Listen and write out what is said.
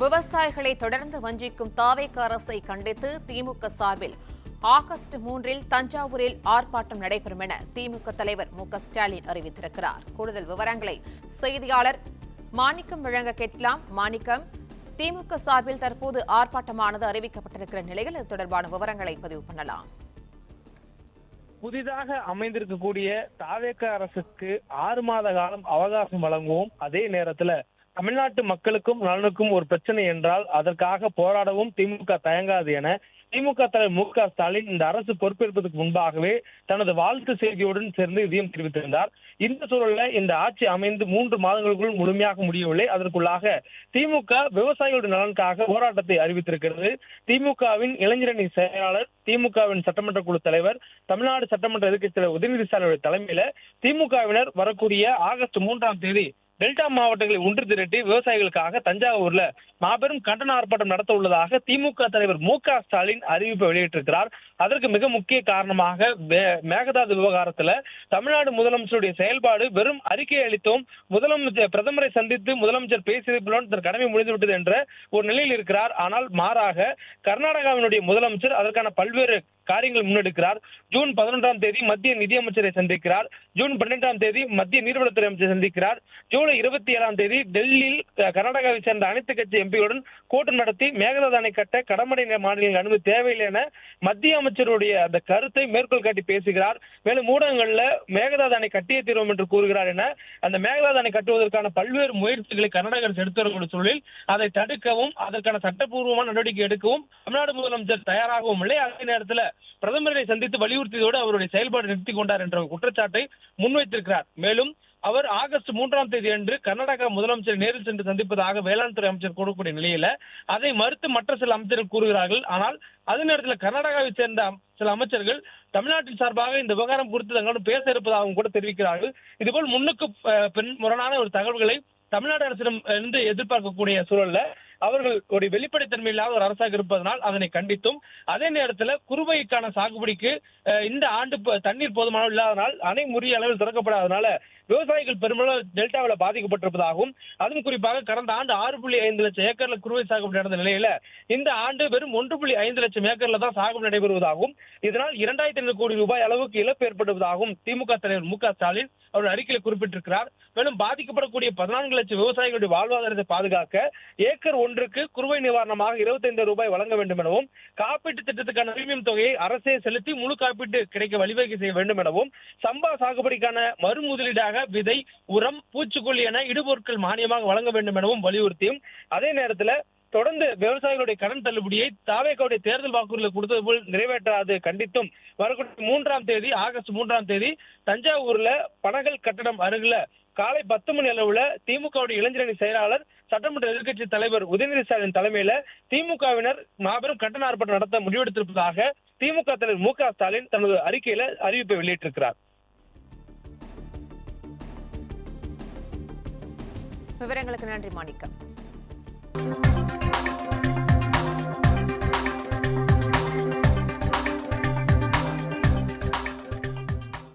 விவசாயிகளை தொடர்ந்து வஞ்சிக்கும் தாவேக அரசை கண்டித்து திமுக சார்பில் ஆகஸ்ட் 3 தஞ்சாவூரில் ஆர்ப்பாட்டம் நடைபெறும் என திமுக தலைவர் மு.க.ஸ்டாலின் அறிவித்திருக்கிறார். கூடுதல் விவரங்களை செய்தியாளர் மாணிக்கம் வழங்க கேட்கலாம். மாணிக்கம், திமுக சார்பில் தற்போது ஆர்ப்பாட்டமானது அறிவிக்கப்பட்டிருக்கிற நிலையில் இது தொடர்பான விவரங்களை பதிவு பண்ணலாம். புதிதாக அமைந்திருக்கக்கூடிய தாவேக அரசுக்கு 6 மாத காலம் அவகாசம் வழங்குவோம். அதே நேரத்தில் தமிழ்நாட்டு மக்களுக்கும் நலனுக்கும் ஒரு பிரச்சனை என்றால் அதற்காக போராடவும் திமுக தயங்காது என திமுக தலைவர் மு.க.ஸ்டாலின் இந்த அரசு பொறுப்பேற்பதற்கு முன்பாகவே தனது வாழ்த்து செய்தியுடன் சேர்ந்து இதையும் தெரிவித்திருந்தார். இந்த சூழலில் இந்த ஆட்சி அமைந்து 3 மாதங்களுக்குள் முழுமையாக முடியவில்லை. அதற்குள்ளாக திமுக விவசாயிகளுடைய நலனுக்காக போராட்டத்தை அறிவித்திருக்கிறது. திமுகவின் இளைஞரணி செயலாளர், திமுகவின் சட்டமன்ற குழு தலைவர், தமிழ்நாடு சட்டமன்ற எதிர்க்கட்சி தலைவர் உதயநிதி ஸ்டாலின் தலைமையில திமுகவினர் வரக்கூடிய ஆகஸ்ட் 3 டெல்டா மாவட்டங்களை ஒன்று திரட்டி விவசாயிகளுக்காக தஞ்சாவூர்ல மாபெரும் கண்டன ஆர்ப்பாட்டம் நடத்த உள்ளதாக திமுக தலைவர் மு.க.ஸ்டாலின் அறிவிப்பை வெளியிட்டிருக்கிறார். அதற்கு மிக முக்கிய காரணமாக மேகதாது விவகாரத்துல தமிழ்நாடு முதலமைச்சருடைய செயல்பாடு வெறும் அறிக்கை அளித்தோம், பிரதமரை சந்தித்து முதலமைச்சர் பேசியதுடன் தன் கடமை முடிந்துவிட்டது என்ற ஒரு நிலையில் இருக்கிறார். ஆனால் மாறாக கர்நாடகாவினுடைய முதலமைச்சர் அதற்கான பல்வேறு காரியங்கள் முன்னெடுக்கிறார். ஜூன் 11 மத்திய நிதியமைச்சரை சந்திக்கிறார். ஜூன் 12 மத்திய நீர்வளத்துறை அமைச்சரை சந்திக்கிறார். ஜூலை 27 டெல்லியில் கர்நாடகாவை சேர்ந்த அனைத்து கட்சி எம்பியுடன் கூட்டம் நடத்தி மேகதாது அணை கட்ட கடமடை மாநிலங்கள் அனுமதி தேவையில்லை என மத்திய அமைச்சருடைய அந்த கருத்தை மேற்கோள் காட்டி பேசுகிறார். மேலும் ஊடகங்கள்ல மேகதாது அணை கட்டிய தீர்வோம் என்று கூறுகிறார் என அந்த மேகதாது அணை கட்டுவதற்கான பல்வேறு முயற்சிகளை கர்நாடக அரசு எடுத்து வரக்கூடிய சூழலில் அதை தடுக்கவும் அதற்கான சட்டப்பூர்வமான நடவடிக்கை எடுக்கவும் தமிழ்நாடு முதலமைச்சர் தயாராகவும் இல்லை. அதே நேரத்தில் பிரதமரை சந்தித்து வலியுறுத்தியதோடு அவருடைய செயல்பாடு நிறுத்திக் கொண்டார் என்ற குற்றச்சாட்டை முன்வைத்திருக்கிறார். மேலும் அவர் ஆகஸ்ட் 3 அன்று கர்நாடக முதலமைச்சர் நேரில் சென்று சந்திப்பதாக வேளாண் துறை அமைச்சர் கூறக்கூடிய நிலையில அதை மறுத்து மற்ற சில அமைச்சர்கள் கூறுகிறார்கள். ஆனால் அதே நேரத்தில் கர்நாடகாவை சேர்ந்த சில அமைச்சர்கள் தமிழ்நாட்டின் சார்பாக இந்த விவகாரம் குறித்து தங்களுடன் பேச இருப்பதாகவும் கூட தெரிவிக்கிறார்கள். இதுபோல் முன்னுக்கு பின் முரணான ஒரு தகவல்களை தமிழ்நாடு அரசிடம் இருந்து எதிர்பார்க்கக்கூடிய சூழல்ல அவர்களுடைய வெளிப்படைத்தன்மை இல்லாத ஒரு அரசாக இருப்பதனால் அதனை கண்டித்தும், அதே நேரத்தில் குறுவைக்கான சாகுபடிக்கு இந்த ஆண்டு தண்ணீர் போதுமான இல்லாதனால் அணை முறிய அளவில் திறக்கப்படாதனால விவசாயிகள் பெரும்பாலும் டெல்டாவில் பாதிக்கப்பட்டிருப்பதாகவும், அதுவும் குறிப்பாக கடந்த ஆண்டு 6.5 லட்சம் ஏக்கர்ல குறுவை சாகுபடி நடந்த நிலையில இந்த ஆண்டு வெறும் 1.5 லட்சம் ஏக்கர்ல தான் சாகுபடி நடைபெறுவதாகவும், இதனால் 2500 கோடி ரூபாய் அளவுக்கு இழப்பு ஏற்படுவதாகவும் திமுக தலைவர் மு.க.ஸ்டாலின் அவருடைய அறிக்கையில் குறிப்பிட்டிருக்கிறார். மேலும் பாதிக்கப்படக்கூடிய 14 லட்சம் விவசாயிகளுடைய வாழ்வாதாரத்தை பாதுகாக்க ஏக்கர் ஒன்றுக்கு குறுவை நிவாரணமாக 25 ரூபாய் வழங்க வேண்டும் எனவும், காப்பீட்டு திட்டத்துக்கான பிரீமியம் தொகையை அரசே செலுத்தி முழு காப்பீட்டு கிடைக்க வழிவகை செய்ய வேண்டும் எனவும், சம்பா சாகுபடிக்கான மறுமுதலீடாக விதை, உரம், பூச்சிக்கொல்லி என இடுபொருட்கள் மானியமாக வழங்க வேண்டும் எனவும் வலியுறுத்தியும், அதே நேரத்தில் தொடர்ந்து விவசாயிகளுடைய கடன் தள்ளுபடியை தாவேகாவுடைய தேர்தல் வாக்குறுதிகளை கொடுத்தது போல் நிறைவேற்றாது கண்டித்தும் வரக்கூடிய ஆகஸ்ட் 3 தஞ்சாவூர்ல பனகல் கட்டடம் அருகில காலை 10 மணி அளவுல திமுகவுடைய இளைஞரணி செயலாளர், சட்டமன்ற எதிர்க்கட்சி தலைவர் உதயநிதி ஸ்டாலின் தலைமையில திமுகவினர் மாபெரும் கண்டன ஆர்ப்பாட்டம் நடத்த முடிவெடுத்திருப்பதாக திமுக தலைவர் மு.க.ஸ்டாலின் தனது அறிக்கையில அறிவிப்பை வெளியிட்டிருக்கிறார். விவரங்களுக்கு நன்றி மாணிக்கம்.